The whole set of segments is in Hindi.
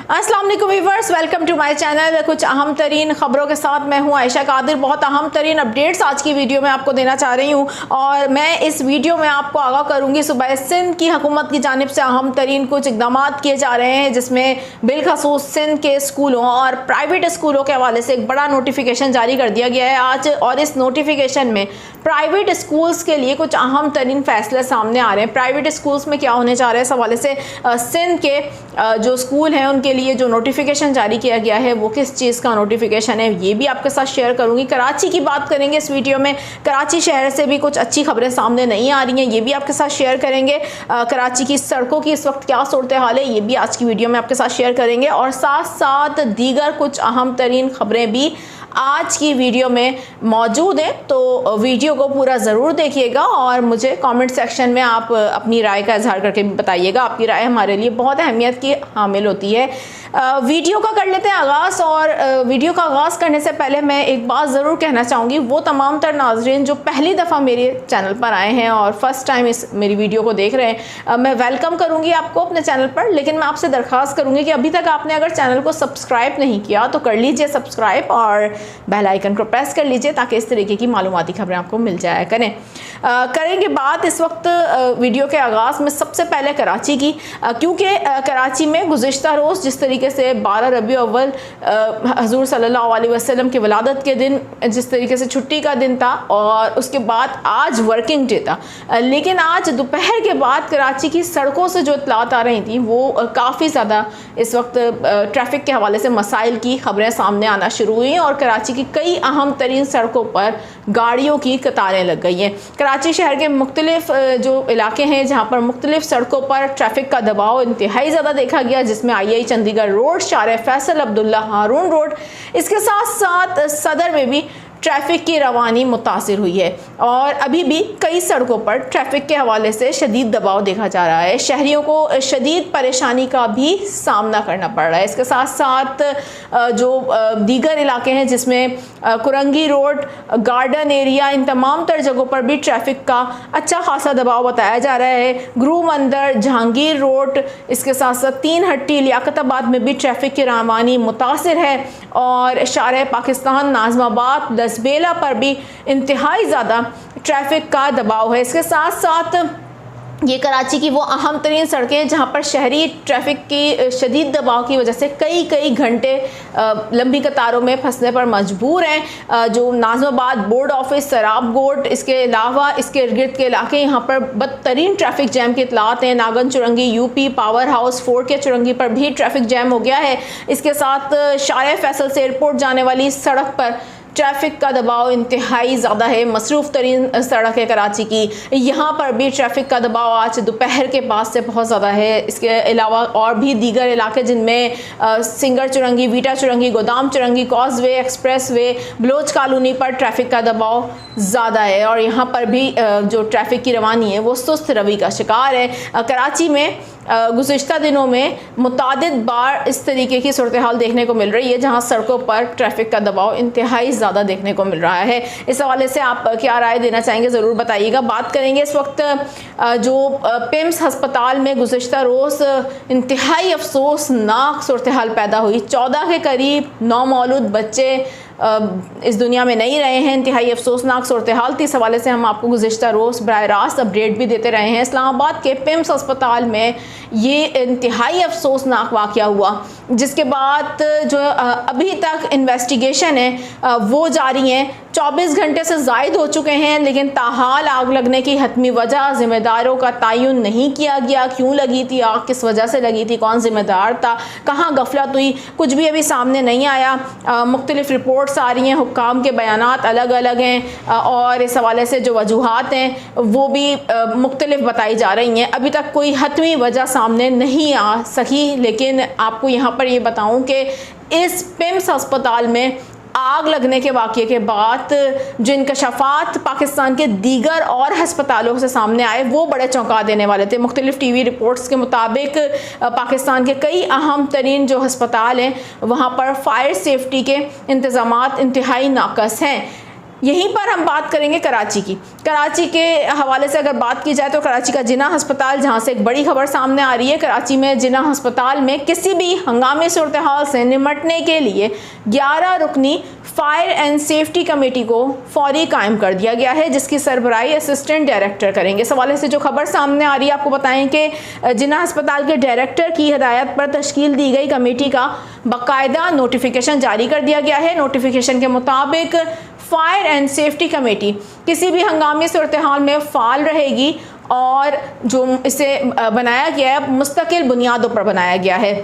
अस्सलाम वालेकुम viewers, welcome to my channel. कुछ अहम तरीन खबरों के साथ मैं हूं आयशा कादिर। बहुत अहम तरीन अपडेट्स आज की वीडियो में आपको देना चाह रही हूं और मैं इस वीडियो में आपको आगाह करूंगी सुबह सिंध की हुकूमत की जानिब से अहम तरीन कुछ इकदाम किए जा रहे हैं, जिसमें बिलखसूस सिंध के स्कूलों और प्राइवेट स्कूलों के हवाले से एक बड़ा नोटिफिकेशन जारी कर दिया गया है आज। और इस नोटिफिकेशन में प्राइवेट स्कूल्स के लिए कुछ अहम तरीन फैसले सामने आ रहे हैं। प्राइवेट स्कूल्स में क्या होने जा रहा है इस हवाले से सिंध के जो स्कूल हैं उनके लिए जो नोटिफिकेशन जारी किया गया है वो किस चीज़ का नोटिफिकेशन है ये भी आपके साथ शेयर करूंगी। कराची की बात करेंगे इस वीडियो में। कराची शहर से भी कुछ अच्छी खबरें सामने नहीं आ रही हैं, ये भी आपके साथ शेयर करेंगे। कराची की सड़कों की इस वक्त क्या सूरत हाल है ये भी आज की वीडियो में आपके साथ शेयर करेंगे और साथ साथ दीगर कुछ अहम तरीन खबरें भी आज की वीडियो में मौजूद है। तो वीडियो को पूरा ज़रूर देखिएगा और मुझे कमेंट सेक्शन में आप अपनी राय का इजहार करके भी बताइएगा। आपकी राय हमारे लिए बहुत अहमियत की हामिल होती है। वीडियो का कर लेते हैं आगाज़। और वीडियो का आगाज़ करने से पहले मैं एक बात ज़रूर कहना चाहूँगी, वो तमाम तर नाज़रीन जो पहली दफ़ा मेरे चैनल पर आए हैं और फर्स्ट टाइम इस मेरी वीडियो को देख रहे हैं, मैं वेलकम करूँगी आपको अपने चैनल पर। लेकिन मैं आपसे दरख्वास्त करूँगी कि अभी तक आपने अगर चैनल को सब्सक्राइब नहीं किया तो कर लीजिए सब्सक्राइब और बेल आइकन को प्रेस कर लीजिए ताकि इस तरीके की मालूमाती खबरें आपको मिल जाया करें। करेंगे बात इस वक्त वीडियो के आगाज़ में सबसे पहले कराची की, क्योंकि कराची में गुज़िश्ता रोज़ जिस तरीके से 12 रबी अव्वल हजूर सल्लल्लाहु अलैहि वसल्लम की वलादत के दिन जिस तरीके से छुट्टी का दिन था और उसके बाद आज वर्किंग डे था, लेकिन आज दोपहर के बाद कराची की सड़कों से जो इत्तलात आ रही थी वो काफ़ी ज़्यादा इस वक्त ट्रैफिक के हवाले से मसाइल की खबरें सामने आना शुरू हुई और कराची की कई अहम तरीन सड़कों पर गाड़ियों की कतारें लग गई हैं। कराची शहर के मुख्तलिफ जो इलाके हैं जहाँ पर मुख्तलिफ सड़कों पर ट्रैफिक का दबाव इंतहाई ज़्यादा देखा गया, जिसमें आई चंडीगढ़ रोड, शारे फैसल अब्दुल्ला हारून रोड, इसके साथ साथ सदर में भी ट्रैफिक की रवानी मुतासिर हुई है और अभी भी कई सड़कों पर ट्रैफिक के हवाले से शदीद दबाव देखा जा रहा है। शहरियों को शदीद परेशानी का भी सामना करना पड़ रहा है। इसके साथ साथ जो दीगर इलाके हैं जिसमें कुरंगी रोड, गार्डन एरिया, इन तमाम तर जगहों पर भी ट्रैफिक का अच्छा खासा दबाव बताया जा रहा है। गुरु मंदिर, जहांगीर रोड, इसके साथ साथ 3 हट्टी, लियाकताबाद में भी ट्रैफिक की रवानी मुतासिर है और शारे पाकिस्तान, नाज़माबाद, दसबेला पर भी इंतहाई ज़्यादा ट्रैफिक का दबाव है। इसके साथ साथ ये कराची की वो अहम तरीन सड़कें हैं जहाँ पर शहरी ट्रैफिक की शदीद दबाव की वजह से कई घंटे लंबी कतारों में फंसने पर मजबूर हैं। जो नाज़माबाद बोर्ड ऑफिस, सराब गोट, इसके अलावा इसके इर्द गिर्द के इलाके, यहाँ पर बदतरीन ट्रैफिक जैम की इतलात हैं। नागन चुरंगी, यूपी पावर हाउस, फोर्ट के चुरंगी पर भी ट्रैफिक जैम हो गया है। इसके साथ शारे फैसल से एयरपोर्ट जाने वाली सड़क पर ट्रैफिक का दबाव इंतहाई ज़्यादा है। मसरूफ़ तरीन सड़क है कराची की, यहाँ पर भी ट्रैफिक का दबाव आज दोपहर के बाद से बहुत ज़्यादा है। इसके अलावा और भी दीगर इलाके जिनमें singer Chowrangi, Vita Chowrangi, Godam Chowrangi, causeway, expressway, Baloch colony पर ट्रैफिक का दबाव ज़्यादा है और यहाँ पर भी जो ट्रैफिक की रवानी है वो सुस्त रवि का शिकार है। कराची में गुज़िश्ता दिनों में मुतादिद बार इस तरीके की सूरत हाल देखने को मिल रही है जहां सड़कों पर ट्रैफिक का दबाव इंतहाई ज़्यादा देखने को मिल रहा है। इस हवाले से आप क्या राय देना चाहेंगे ज़रूर बताइएगा। बात करेंगे इस वक्त जो पिम्स हस्पताल में गुज़िश्ता रोज़ इंतहाई अफसोसनाक सूरत हाल पैदा हुई। 14 के करीब नौमौलूद बच्चे इस दुनिया में नहीं रहे हैं। इंतहाई अफसोसनाक सूरत हाल थी। इस हवाले से हम आपको गुज़िश्ता रोज़ बराह रास्त अपडेट भी देते रहे हैं। इस्लामाबाद के पिम्स अस्पताल में ये इंतहाई अफसोसनाक वाक़या हुआ, जिसके बाद जो अभी तक इन्वेस्टिगेशन है वो जारी है। 24 घंटे से ज़ायद हो चुके हैं लेकिन ताहाल आग लगने की हतमी वजह, ज़िम्मेदारों का तयन नहीं किया गया। क्यों लगी थी आग, किस वजह से लगी थी, कौन ज़िम्मेदार था, कहाँ गफलत हुई, कुछ भी अभी सामने नहीं आया। मुख्तलिफ रिपोर्ट्स आ रही हैं, हुक्काम के बयानात अलग अलग हैं और इस हवाले से जो वजूहात हैं वो भी मुख्तलिफ बताई जा रही हैं। अभी तक कोई हतमी वजह सामने नहीं आ सकी। लेकिन आपको यहाँ पर ये बताऊँ कि इस पिम्स अस्पताल में आग लगने के वाक़ये के बाद जो इंकशाफात पाकिस्तान के दीगर और हस्पतालों से सामने आए वो बड़े चौंका देने वाले थे। मुख्तलिफ टीवी रिपोर्ट्स के मुताबिक पाकिस्तान के कई अहम तरीन जो हस्पताल हैं वहाँ पर फायर सेफ्टी के इंतज़ामात इंतहाई नाकस हैं। यहीं पर हम बात करेंगे कराची की। कराची के हवाले से अगर बात की जाए तो कराची का जिन्ना हस्पताल, जहां से एक बड़ी खबर सामने आ रही है, कराची में जिन्ना हस्पताल में किसी भी हंगामी सूरत हाल से निपटने के लिए 11 रुकनी फायर एंड सेफ्टी कमेटी को फौरी कायम कर दिया गया है, जिसकी सरबराही असिस्टेंट डायरेक्टर करेंगे। इस हवाले से जो खबर सामने आ रही है, आपको बताएं कि जिन्ना हस्पताल के डायरेक्टर की हिदायत पर तश्कील दी गई कमेटी का बाकायदा नोटिफिकेशन जारी कर दिया गया है। नोटिफिकेशन के मुताबिक फायर एंड सेफ्टी कमेटी किसी भी हंगामी सूरत हाल में फ़ाल रहेगी और जो इसे बनाया गया है मुस्तकिल बुनियादों पर बनाया गया है।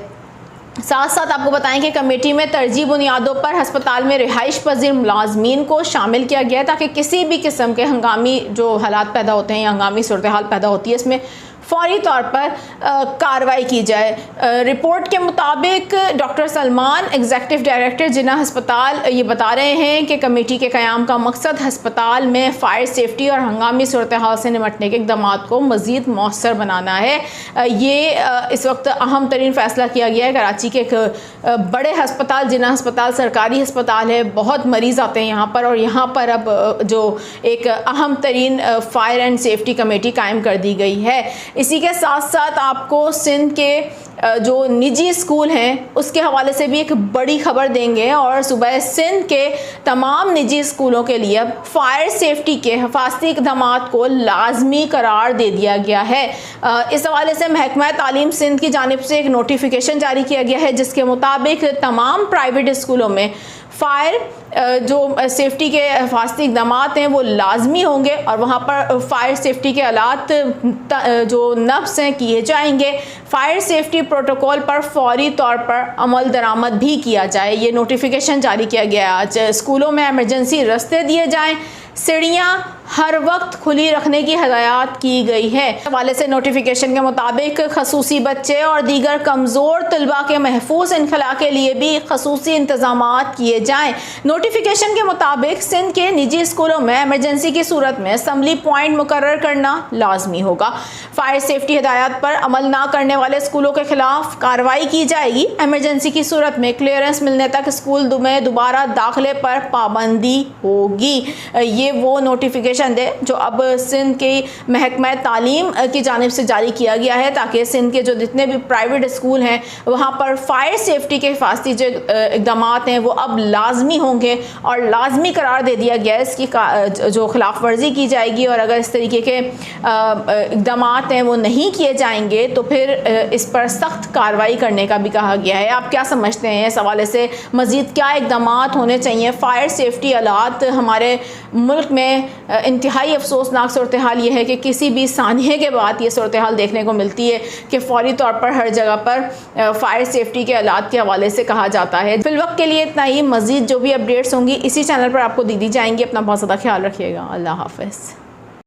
साथ साथ आपको बताएं कि कमेटी में तरजीह बुनियादों पर अस्पताल में रिहाइश पजीर मुलाजमीन को शामिल किया गया है, ताकि किसी भी किस्म के हंगामी जो हालात पैदा होते हैं या हंगामी सूरत हाल पैदा होती है, इसमें फौरी तौर पर कार्रवाई की जाए। रिपोर्ट के मुताबिक डॉक्टर सलमान, एग्जीक्यूटिव डायरेक्टर जिन्ना हस्पताल, ये बता रहे हैं कि कमेटी के क़याम का मकसद हस्पताल में फ़ायर सेफ्टी और हंगामी सूरत हाल से निपटने के इक़दाम को मज़ीद मौसर बनाना है। ये इस वक्त अहम तरीन फ़ैसला किया गया है। कराची के एक बड़े हस्पताल जिन्ना हस्पताल सरकारी हस्पताल है, बहुत मरीज़ आते हैं यहाँ पर, और यहाँ पर अब जो एक अहम तरीन फ़ायर एंड सेफ्टी कमेटी कायम कर दी गई है। इसी के साथ साथ आपको सिंध के जो निजी स्कूल हैं उसके हवाले से भी एक बड़ी खबर देंगे, और सुबह सिंध के तमाम निजी स्कूलों के लिए फायर सेफ्टी के हिफाजती इक़दाम को लाजमी करार दे दिया गया है। इस हवाले से महकमा तालीम सिंध की जानिब से एक नोटिफिकेशन जारी किया गया है, जिसके मुताबिक तमाम प्राइवेट स्कूलों में फायर जो सेफ्टी के हिफाजती इक़दाम हैं वो लाजमी होंगे, और वहाँ पर फायर सेफ्टी के आलात जो नफ्स हैं किए जाएंगे। फायर सेफ्टी प्रोटोकॉल पर फौरी तौर पर अमल दरामद भी किया जाए, ये नोटिफिकेशन जारी किया गया। आज स्कूलों में एमरजेंसी रस्ते दिए जाएँ, सीढ़ियाँ हर वक्त खुली रखने की हदायत की गई है। हवाले से नोटिफिकेशन के मुताबिक खसूसी बच्चे और दीगर कमज़ोर तलबा के महफूज इनखला के लिए भी खसूसी इंतज़ामात किए जाएँ। नोटिफिकेशन के मुताबिक सिंध के निजी स्कूलों में एमरजेंसी की सूरत में असम्बली पॉइंट मुकर्रर करना लाजमी होगा। फायर सेफ्टी हिदायत पर अमल ना करने वाले स्कूलों के खिलाफ कार्रवाई की जाएगी। एमरजेंसी की सूरत में क्लियरेंस मिलने तक स्कूल में दोबारा दाखिले पर पाबंदी होगी। ये वो नोटिफिकेशन दे जो अब सिंध के महकमा तालीम की जानिब से जारी किया गया है, ताकि सिंध के जो जितने भी प्राइवेट स्कूल हैं वहाँ पर फायर सेफ्टी के हिफाजती जो इक़दाम हैं वो अब लाजमी होंगे, और लाजमी करार दे दिया गया है इसकी जो खिलाफ वर्जी की जाएगी। और अगर इस तरीके के इक़दाम हैं वो नहीं किए जाएंगे तो फिर इस पर सख्त कार्रवाई करने का भी कहा गया है। आप क्या समझते हैं इस हवाले से मज़ीद क्या इक़दाम होने चाहिए? फायर सेफ्टी आलात हमारे मुल्क में इंतहाई अफसोसनाक सूरत हाल ये है कि किसी भी सानिये के बाद ये सूरत हाल देखने को मिलती है कि फौरी तौर पर हर जगह पर फायर सेफ्टी के आलात के हवाले से कहा जाता है। फिलवक्त के लिए इतना ही। मज़ीद जो भी अपडेट्स होंगी इसी चैनल पर आपको दी जाएंगी। अपना बहुत ज़्यादा ख्याल रखिएगा। अल्लाह हाफ़िज़।